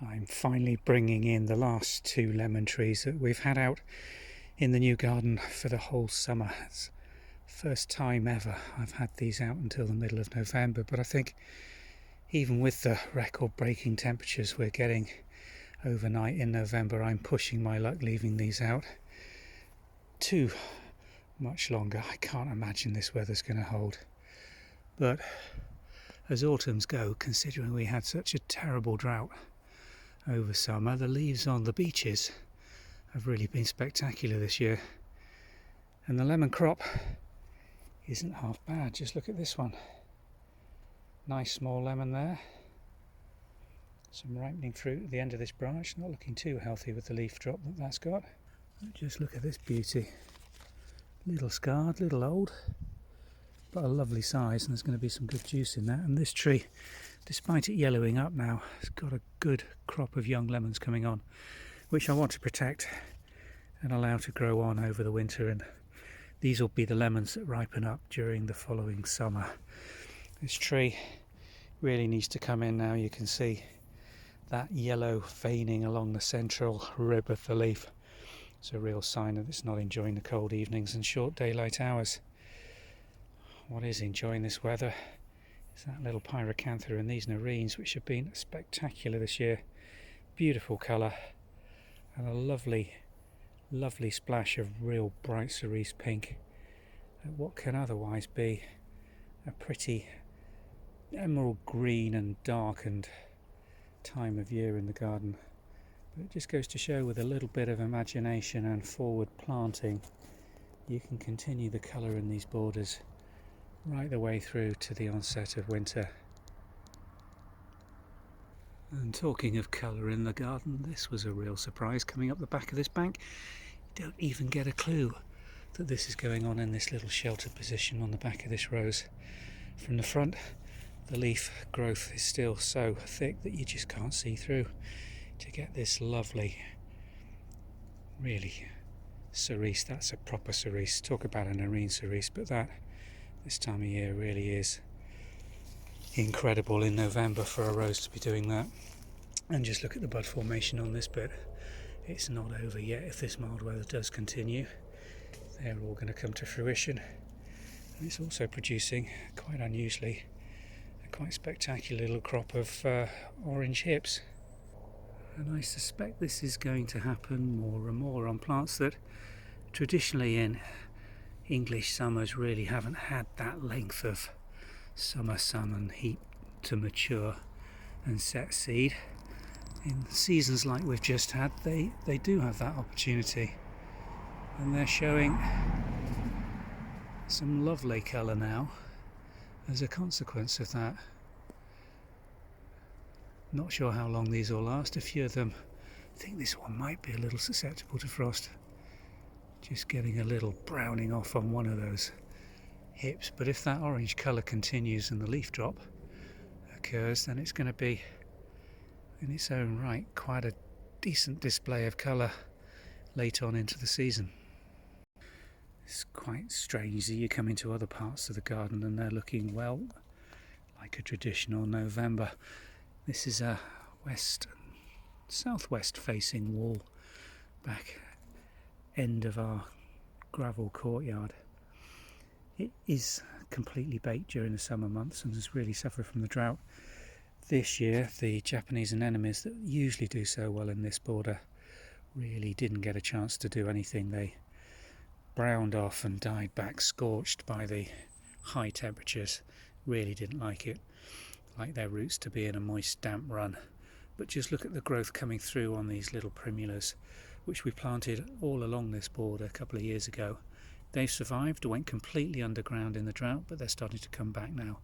I'm finally bringing in the last 2 lemon trees that we've had out in the new garden for the whole summer. It's the first time ever I've had these out until the middle of November, but I think even with the record-breaking temperatures we're getting overnight in November, I'm pushing my luck leaving these out too much longer. I can't imagine this weather's going to hold. But as autumns go, considering we had such a terrible drought over summer, the leaves on the beeches have really been spectacular this year, and the lemon crop isn't half bad. Just look at this one, nice small lemon there, some ripening fruit at the end of this branch, not looking too healthy with the leaf drop that's got. Just look at this beauty, little scarred, little old, but a lovely size, and there's going to be some good juice in that. And this tree, despite it yellowing up now, has got a good crop of young lemons coming on, which I want to protect and allow to grow on over the winter, and these will be the lemons that ripen up during the following summer. This tree really needs to come in now. You can see that yellow veining along the central rib of the leaf. It's a real sign that it's not enjoying the cold evenings and short daylight hours. What is enjoying this weather is that little pyracantha and these nerines, which have been spectacular this year. Beautiful colour and a lovely splash of real bright cerise pink at what can otherwise be a pretty emerald green and darkened time of year in the garden. But it just goes to show, with a little bit of imagination and forward planting, you can continue the colour in these borders right the way through to the onset of winter. And talking of colour in the garden, this was a real surprise coming up the back of this bank. You don't even get a clue that this is going on in this little sheltered position on the back of this rose. From the front, the leaf growth is still so thick that you just can't see through to get this lovely, really cerise. That's a proper cerise. Talk about a nerine cerise, but that this time of year really is incredible in November for a rose to be doing that. And just look at the bud formation on this bit. It's not over yet. If this mild weather does continue, they're all going to come to fruition. And it's also producing, quite unusually, a quite spectacular little crop of orange hips. And I suspect this is going to happen more and more on plants that traditionally in English summers really haven't had that length of summer sun and heat to mature and set seed. In seasons like we've just had, they do have that opportunity, and they're showing some lovely colour now as a consequence of that. Not sure how long these will last. A few of them, I think this one might be a little susceptible to frost. Just getting a little browning off on one of those hips, but if that orange colour continues and the leaf drop occurs, then it's going to be in its own right quite a decent display of colour late on into the season. It's quite strange that you come into other parts of the garden and they're looking, well, like a traditional November. This is a southwest facing wall back end of our gravel courtyard. It is completely baked during the summer months and has really suffered from the drought. This year, the Japanese anemones that usually do so well in this border really didn't get a chance to do anything. They browned off and died back, scorched by the high temperatures. Really didn't like it. Like their roots to be in a moist, damp run. But just look at the growth coming through on these little primulas, which we planted all along this border a couple of years ago. They've survived, went completely underground in the drought, but they're starting to come back now.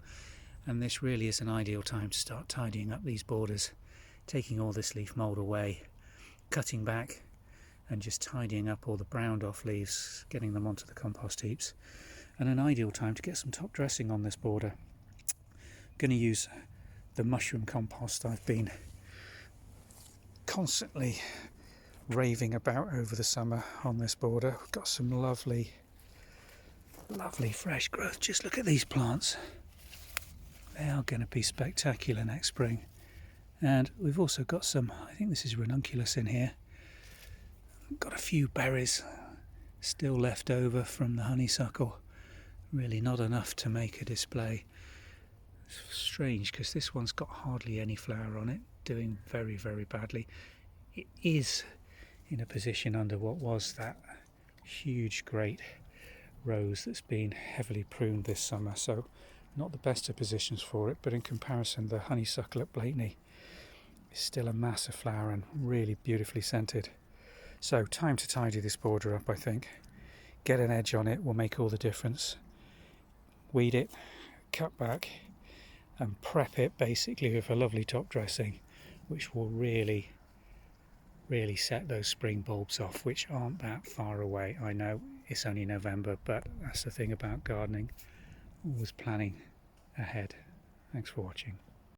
And this really is an ideal time to start tidying up these borders, taking all this leaf mould away, cutting back and just tidying up all the browned off leaves, getting them onto the compost heaps. And an ideal time to get some top dressing on this border. I'm going to use the mushroom compost I've been constantly raving about over the summer on this border. We've got some lovely fresh growth. Just look at these plants. They are going to be spectacular next spring. And we've also got some, I think this is ranunculus in here. Got a few berries still left over from the honeysuckle. Really not enough to make a display. It's strange because this one's got hardly any flower on it, doing very, very badly. It is in a position under what was that huge great rose that's been heavily pruned this summer, so not the best of positions for it, but in comparison the honeysuckle at Blakeney is still a mass of flower and really beautifully scented. So time to tidy this border up, I think. Get an edge on it will make all the difference. Weed it, cut back and prep it basically with a lovely top dressing, which will really set those spring bulbs off, which aren't that far away. I know it's only November, but that's the thing about gardening, always planning ahead. Thanks for watching.